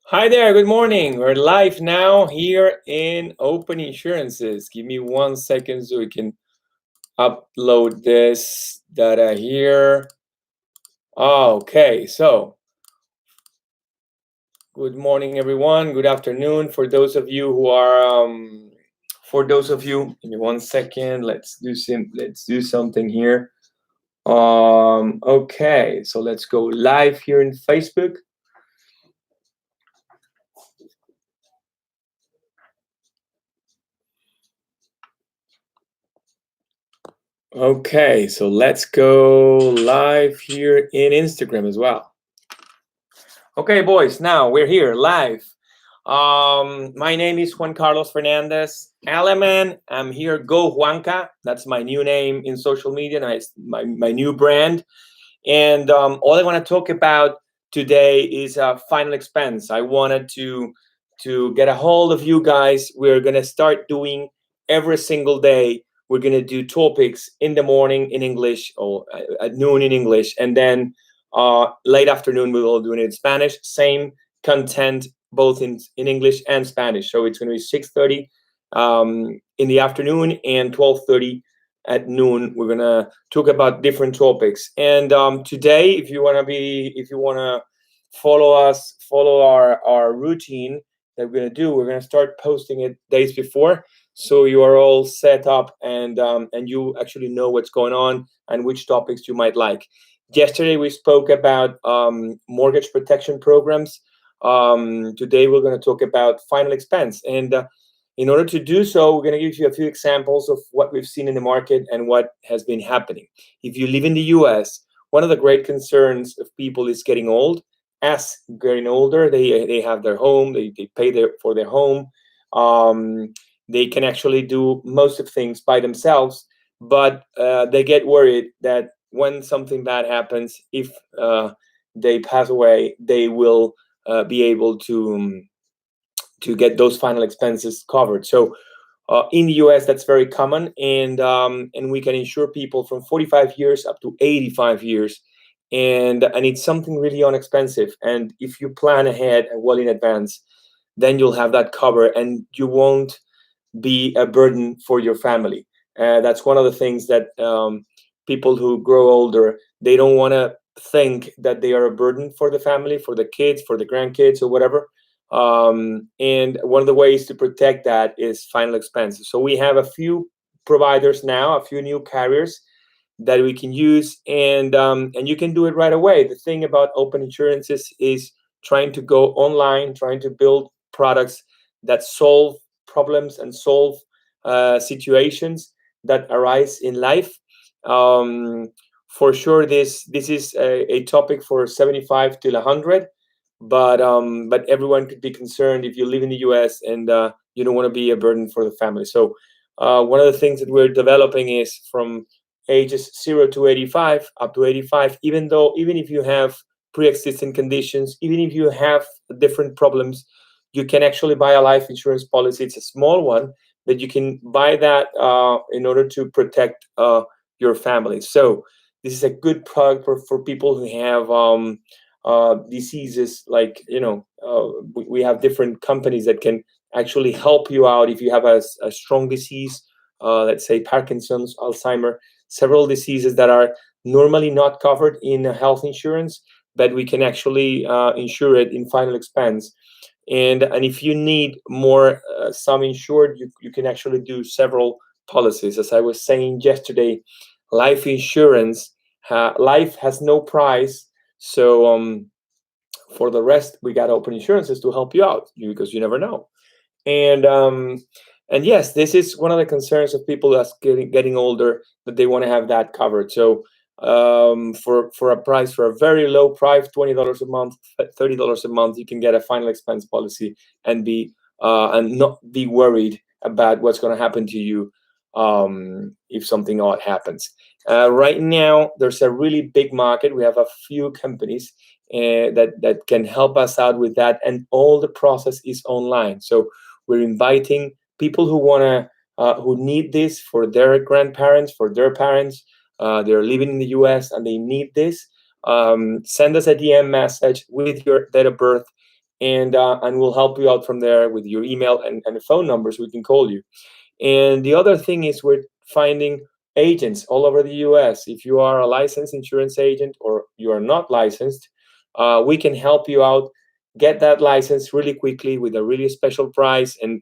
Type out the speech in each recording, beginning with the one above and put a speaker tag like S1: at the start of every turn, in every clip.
S1: Hi there, good morning. We're live now here in Open Insurances. Give me 1 second so we can upload this data here. Okay, so good morning, everyone. Good afternoon for those of you who are. Give me 1 second. Let's do something here. Okay, so let's go live here in Facebook. Okay, so let's go live here in Instagram as well. Okay, boys, now we're here live. My name is Juan Carlos Fernandez Aleman. I'm here, Go Juanca. That's my new name in social media, my new brand. And all I want to talk about today is final expense. I wanted to get a hold of you guys. We're gonna start doing every single day. We're gonna do topics in the morning in English or at noon in English, and then late afternoon we will do it in Spanish. Same content both in English and Spanish. So it's gonna be 6:30 in the afternoon and 12:30 at noon. We're gonna talk about different topics. And today, if you wanna follow our routine that we're gonna do, we're gonna start posting it days before, so you are all set up and you actually know what's going on and which topics you might like. Yesterday we spoke about mortgage protection programs. Today we're going to talk about final expense, and in order to do so, we're going to give you a few examples of what we've seen in the market and what has been happening. If you live in the US, one of the great concerns of people is getting old. As getting older, they have their home, they pay for their home. They can actually do most of things by themselves, but they get worried that when something bad happens, if they pass away, they will be able to get those final expenses covered. So in the US, that's very common, and we can insure people from 45 years up to 85 years, and it's something really inexpensive. And if you plan ahead and well in advance, then you'll have that cover, and you won't be a burden for your family. That's one of the things that people who grow older, they don't want to think that they are a burden for the family, for the kids, for the grandkids, or whatever. And one of the ways to protect that is final expenses. So we have a few providers now, a few new carriers that we can use, and you can do it right away. The thing about open insurances is trying to go online, trying to build products that solve problems and solve situations that arise in life. For sure, this is a topic for 75 till 100, but everyone could be concerned if you live in the US and you don't want to be a burden for the family. So one of the things that we're developing is from ages 0 to 85, up to 85, even if you have pre-existing conditions, even if you have different problems, you can actually buy a life insurance policy. It's a small one, but you can buy that in order to protect your family. So this is a good product for people who have diseases, like, we have different companies that can actually help you out if you have a strong disease, let's say Parkinson's, Alzheimer, several diseases that are normally not covered in health insurance, but we can actually insure it in final expense. And if you need more sum insured, you can actually do several policies. As I was saying yesterday, life insurance, life has no price. So for the rest, we got open insurances to help you out, because you never know. And yes, this is one of the concerns of people that's getting older, that they want to have that covered. So for a very low price, $20 a month, $30 a month, you can get a final expense policy and not be worried about what's going to happen to you if something odd happens. Right now, there's a really big market. We have a few companies that can help us out with that, and all the process is online. So we're inviting people who need this for their grandparents, for their parents. They're living in the US and they need this. Send us a DM message with your date of birth, and we'll help you out from there with your email and the phone numbers. We can call you. And the other thing is we're finding agents all over the US. If you are a licensed insurance agent or you are not licensed, we can help you out get that license really quickly with a really special price, and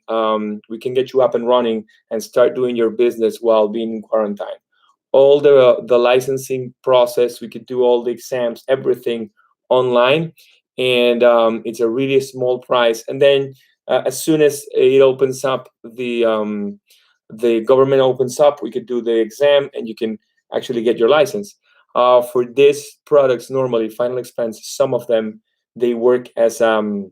S1: we can get you up and running and start doing your business while being in quarantine. All the licensing process, we could do all the exams, everything online, and it's a really small price. And then as soon as it opens up, the government opens up, we could do the exam and you can actually get your license. For these products, normally final expense, some of them they work as the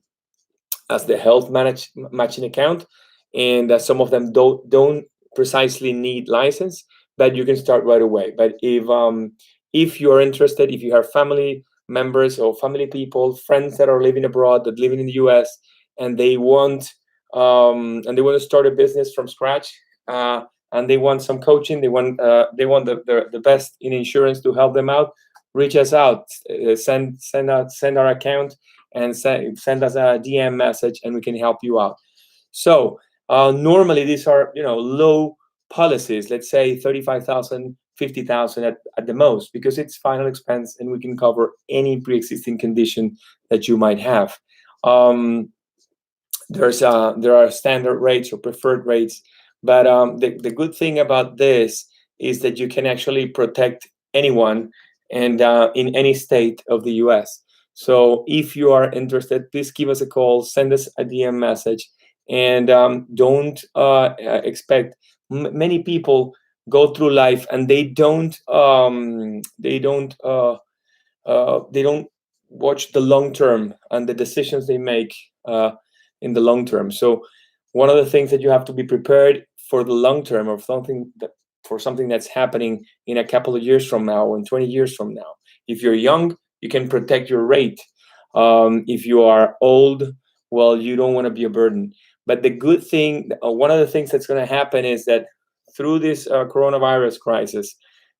S1: health matching account, and some of them don't precisely need license, but you can start right away. But if you are interested, if you have family members or family people, friends that are living abroad that living in the US, and they want to start a business from scratch, and they want some coaching, they want the best in insurance to help them out, reach us out, send our account and send us a DM message, and we can help you out. So normally these are low policies, let's say 35,000, 50,000 at the most, because it's final expense and we can cover any pre-existing condition that you might have. Um, there are standard rates or preferred rates, but the good thing about this is that you can actually protect anyone and in any state of the US. So if you are interested, please give us a call, send us a DM message, and don't expect many people go through life and they don't watch the long term and the decisions they make in the long term. So one of the things that you have to be prepared for the long term, or for something that's happening in a couple of years from now and 20 years from now. If you're young, you can protect your rate. If you are old, well, you don't want to be a burden. But the good thing, one of the things that's going to happen is that through this coronavirus crisis,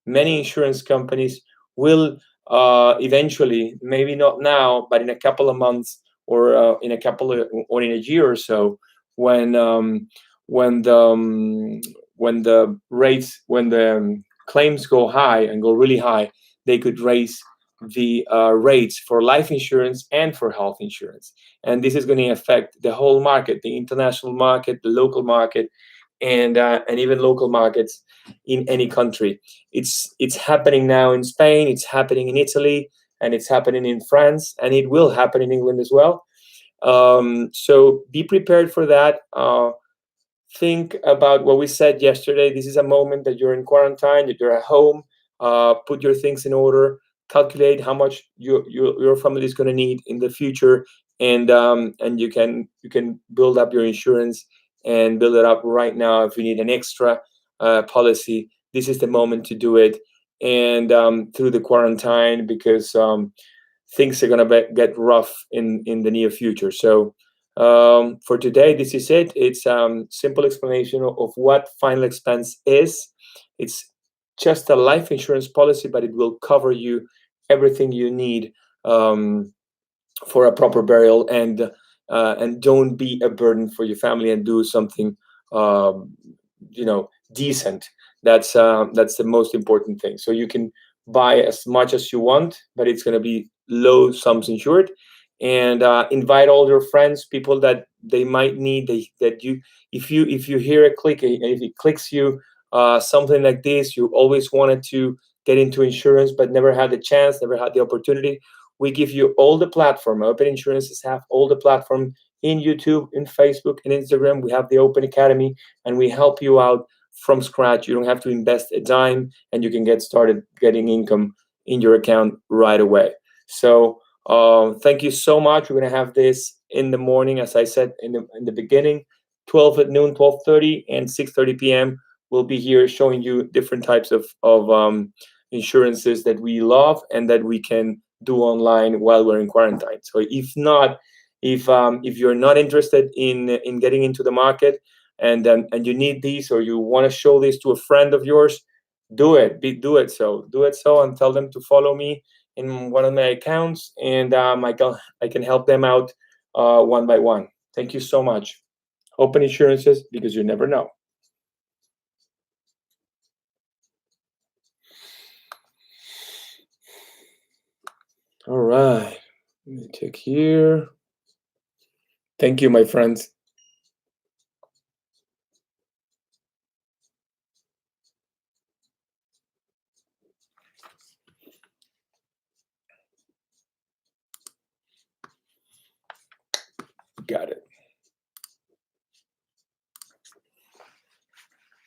S1: many insurance companies will eventually, maybe not now, but in a couple of months, or in a year or so, when when the claims go high and go really high, they could raise the rates for life insurance and for health insurance. And this is going to affect the whole market, the international market, the local market, and even local markets in any country. It's happening now in Spain, it's happening in Italy, and it's happening in France, and it will happen in England as well. So be prepared for that. Think about what we said yesterday. This is a moment that you're in quarantine, that you're at home. Put your things in order. Calculate how much your family is going to need in the future, and you can build up your insurance and build it up right now. If you need an extra policy, this is the moment to do it. And through the quarantine, because things are going to get rough in the near future. So for today, this is it. It's simple explanation of what final expense is. It's just a life insurance policy, but it will cover you everything you need for a proper burial, and don't be a burden for your family, and do something decent. That's the most important thing. So you can buy as much as you want, but it's going to be low sums insured. And invite all your friends, people that they might need. If you hear a click, and if it clicks you, something like this, you always wanted to get into insurance but never had the chance, never had the opportunity. We give you all the platform. Open Insurances have all the platform in YouTube, in Facebook, and Instagram. We have the Open Academy, and we help you out from scratch. You don't have to invest a dime, and you can get started getting income in your account right away. So thank you so much. We're going to have this in the morning, as I said in the beginning, 12 at noon, 12:30, and 6:30 p.m. We'll be here showing you different types of insurances that we love and that we can do online while we're in quarantine. So if you're not interested in getting into the market, and you need these, or you want to show this to a friend of yours, do it. Do it so, and tell them to follow me in one of my accounts, and I can help them out one by one. Thank you so much. Open insurances because you never know. All right. Let me check here. Thank you, my friends. Got it.